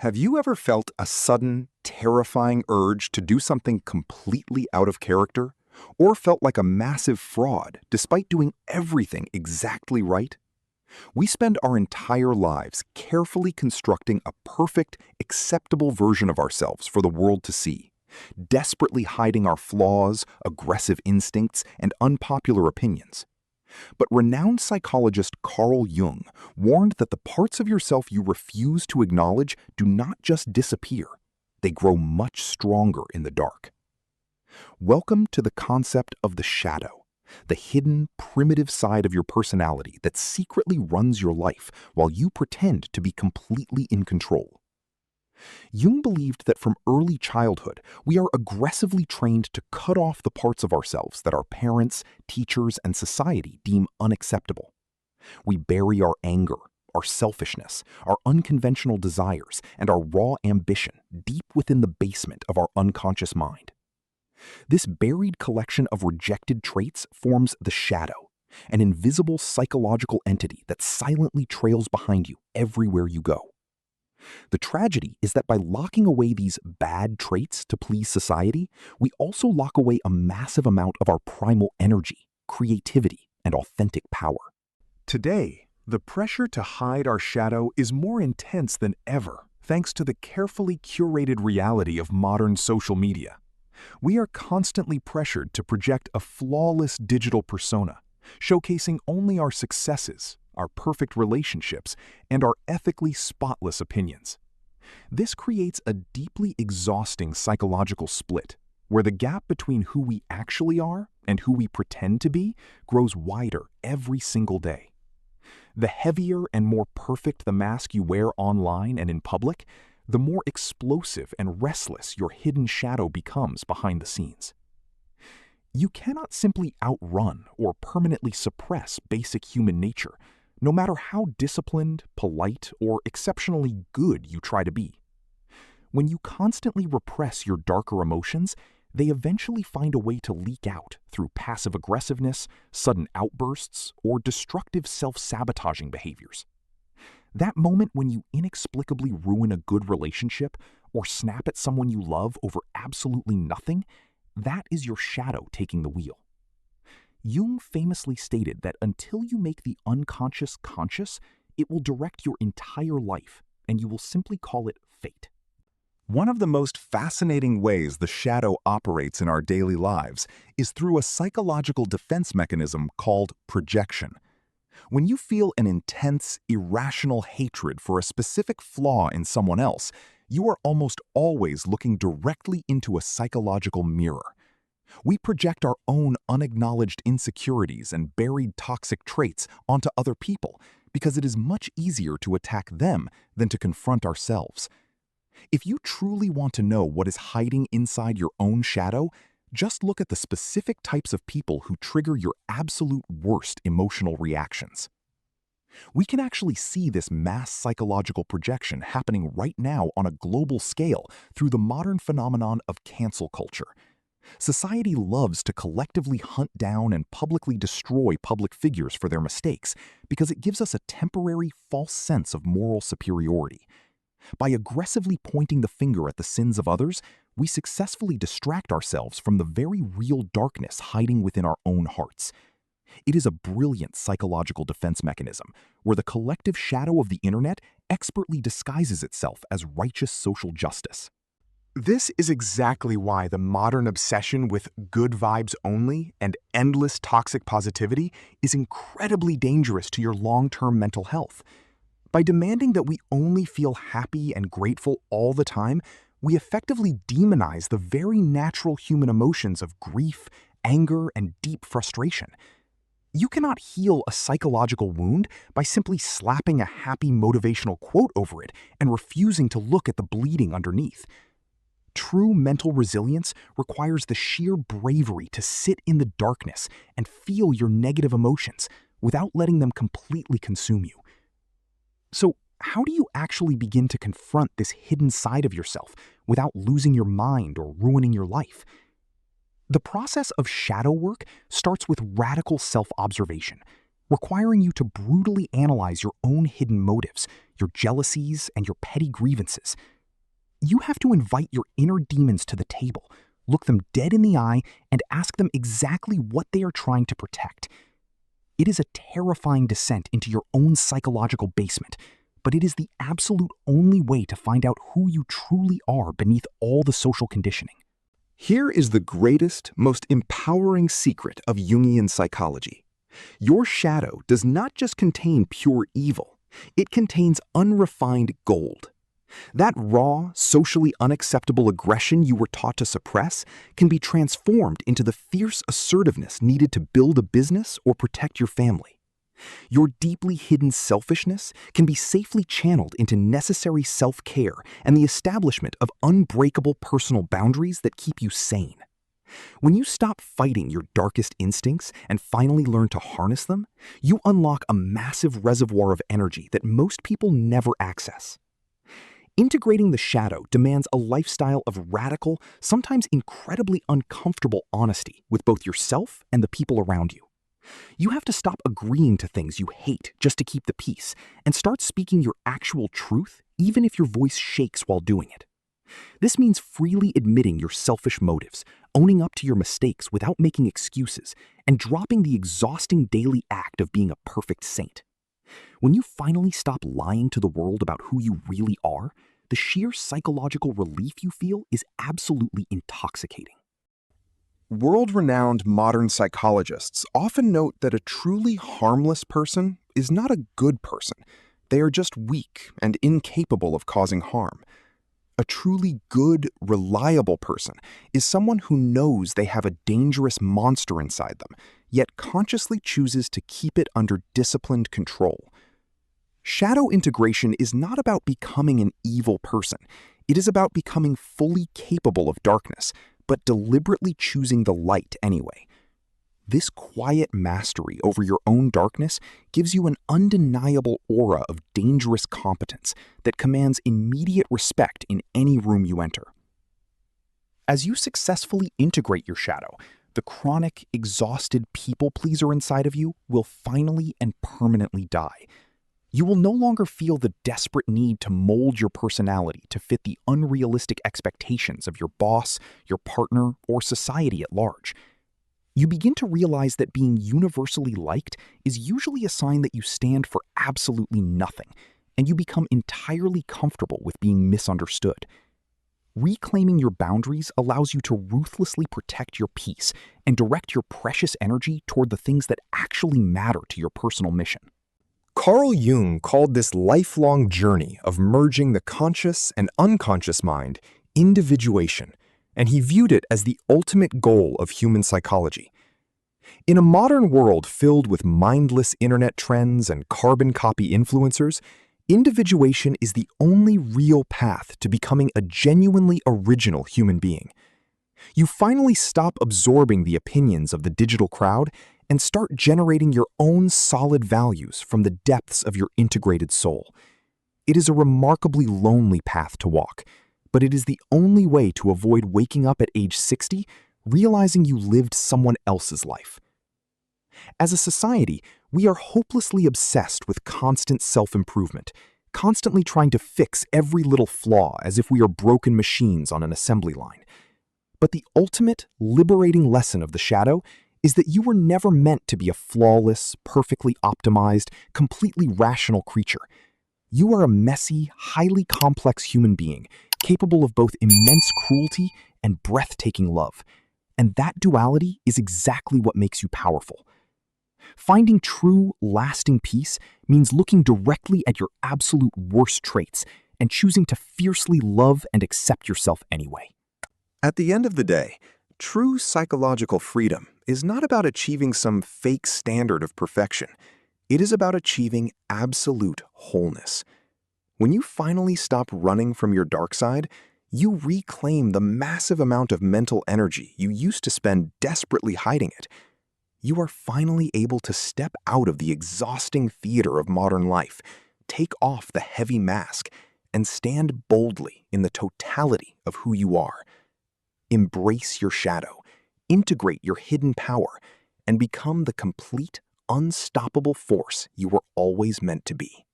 Have you ever felt a sudden, terrifying urge to do something completely out of character? Or felt like a massive fraud despite doing everything exactly right? We spend our entire lives carefully constructing a perfect, acceptable version of ourselves for the world to see, desperately hiding our flaws, aggressive instincts, and unpopular opinions. But renowned psychologist Carl Jung warned that the parts of yourself you refuse to acknowledge do not just disappear, they grow much stronger in the dark. Welcome to the concept of the shadow, the hidden, primitive side of your personality that secretly runs your life while you pretend to be completely in control. Jung believed that from early childhood, we are aggressively trained to cut off the parts of ourselves that our parents, teachers, and society deem unacceptable. We bury our anger, our selfishness, our unconventional desires, and our raw ambition deep within the basement of our unconscious mind. This buried collection of rejected traits forms the shadow, an invisible psychological entity that silently trails behind you everywhere you go. The tragedy is that by locking away these bad traits to please society, we also lock away a massive amount of our primal energy, creativity, and authentic power. Today, the pressure to hide our shadow is more intense than ever, thanks to the carefully curated reality of modern social media. We are constantly pressured to project a flawless digital persona, showcasing only our successes, our perfect relationships, and our ethically spotless opinions. This creates a deeply exhausting psychological split, where the gap between who we actually are and who we pretend to be grows wider every single day. The heavier and more perfect the mask you wear online and in public, the more explosive and restless your hidden shadow becomes behind the scenes. You cannot simply outrun or permanently suppress basic human nature, no matter how disciplined, polite, or exceptionally good you try to be. When you constantly repress your darker emotions, they eventually find a way to leak out through passive-aggressiveness, sudden outbursts, or destructive self-sabotaging behaviors. That moment when you inexplicably ruin a good relationship or snap at someone you love over absolutely nothing, that is your shadow taking the wheel. Jung famously stated that until you make the unconscious conscious, it will direct your entire life, and you will simply call it fate. One of the most fascinating ways the shadow operates in our daily lives is through a psychological defense mechanism called projection. When you feel an intense, irrational hatred for a specific flaw in someone else, you are almost always looking directly into a psychological mirror. We project our own unacknowledged insecurities and buried toxic traits onto other people because it is much easier to attack them than to confront ourselves. If you truly want to know what is hiding inside your own shadow, just look at the specific types of people who trigger your absolute worst emotional reactions. We can actually see this mass psychological projection happening right now on a global scale through the modern phenomenon of cancel culture. Society loves to collectively hunt down and publicly destroy public figures for their mistakes because it gives us a temporary false sense of moral superiority. By aggressively pointing the finger at the sins of others, we successfully distract ourselves from the very real darkness hiding within our own hearts. It is a brilliant psychological defense mechanism where the collective shadow of the internet expertly disguises itself as righteous social justice. This is exactly why the modern obsession with good vibes only and endless toxic positivity is incredibly dangerous to your long-term mental health. By demanding that we only feel happy and grateful all the time, we effectively demonize the very natural human emotions of grief, anger, and deep frustration. You cannot heal a psychological wound by simply slapping a happy motivational quote over it and refusing to look at the bleeding underneath. True mental resilience requires the sheer bravery to sit in the darkness and feel your negative emotions without letting them completely consume you. So, how do you actually begin to confront this hidden side of yourself without losing your mind or ruining your life? The process of shadow work starts with radical self-observation. requiring you to brutally analyze your own hidden motives, your jealousies, and your petty grievances. You have to invite your inner demons to the table, look them dead in the eye, and ask them exactly what they are trying to protect. It is a terrifying descent into your own psychological basement, but it is the absolute only way to find out who you truly are beneath all the social conditioning. Here is the greatest, most empowering secret of Jungian psychology. Your shadow does not just contain pure evil, it contains unrefined gold. That raw, socially unacceptable aggression you were taught to suppress can be transformed into the fierce assertiveness needed to build a business or protect your family. Your deeply hidden selfishness can be safely channeled into necessary self-care and the establishment of unbreakable personal boundaries that keep you sane. When you stop fighting your darkest instincts and finally learn to harness them, you unlock a massive reservoir of energy that most people never access. Integrating the shadow demands a lifestyle of radical, sometimes incredibly uncomfortable honesty with both yourself and the people around you. You have to stop agreeing to things you hate just to keep the peace and start speaking your actual truth, even if your voice shakes while doing it. This means freely admitting your selfish motives, owning up to your mistakes without making excuses, and dropping the exhausting daily act of being a perfect saint. When you finally stop lying to the world about who you really are, the sheer psychological relief you feel is absolutely intoxicating. World-renowned modern psychologists often note that a truly harmless person is not a good person. They are just weak and incapable of causing harm. A truly good, reliable person is someone who knows they have a dangerous monster inside them, yet consciously chooses to keep it under disciplined control. Shadow integration is not about becoming an evil person. It is about becoming fully capable of darkness, but deliberately choosing the light anyway. This quiet mastery over your own darkness gives you an undeniable aura of dangerous competence that commands immediate respect in any room you enter. As you successfully integrate your shadow, the chronic, exhausted people-pleaser inside of you will finally and permanently die. You will no longer feel the desperate need to mold your personality to fit the unrealistic expectations of your boss, your partner, or society at large. You begin to realize that being universally liked is usually a sign that you stand for absolutely nothing, and you become entirely comfortable with being misunderstood. Reclaiming your boundaries allows you to ruthlessly protect your peace and direct your precious energy toward the things that actually matter to your personal mission. Carl Jung called this lifelong journey of merging the conscious and unconscious mind individuation, and he viewed it as the ultimate goal of human psychology. In a modern world filled with mindless internet trends and carbon copy influencers, individuation is the only real path to becoming a genuinely original human being. You finally stop absorbing the opinions of the digital crowd and start generating your own solid values from the depths of your integrated soul. It is a remarkably lonely path to walk, but it is the only way to avoid waking up at age 60 realizing you lived someone else's life. As a society, we are hopelessly obsessed with constant self-improvement, constantly trying to fix every little flaw as if we are broken machines on an assembly line. But the ultimate, liberating lesson of the shadow is that you were never meant to be a flawless, perfectly optimized, completely rational creature. You are a messy, highly complex human being, capable of both immense cruelty and breathtaking love. And that duality is exactly what makes you powerful. Finding true, lasting peace means looking directly at your absolute worst traits and choosing to fiercely love and accept yourself anyway. At the end of the day, true psychological freedom is not about achieving some fake standard of perfection. It is about achieving absolute wholeness. When you finally stop running from your dark side, you reclaim the massive amount of mental energy you used to spend desperately hiding it. You are finally able to step out of the exhausting theater of modern life, take off the heavy mask, and stand boldly in the totality of who you are. Embrace your shadow, integrate your hidden power, and become the complete, unstoppable force you were always meant to be.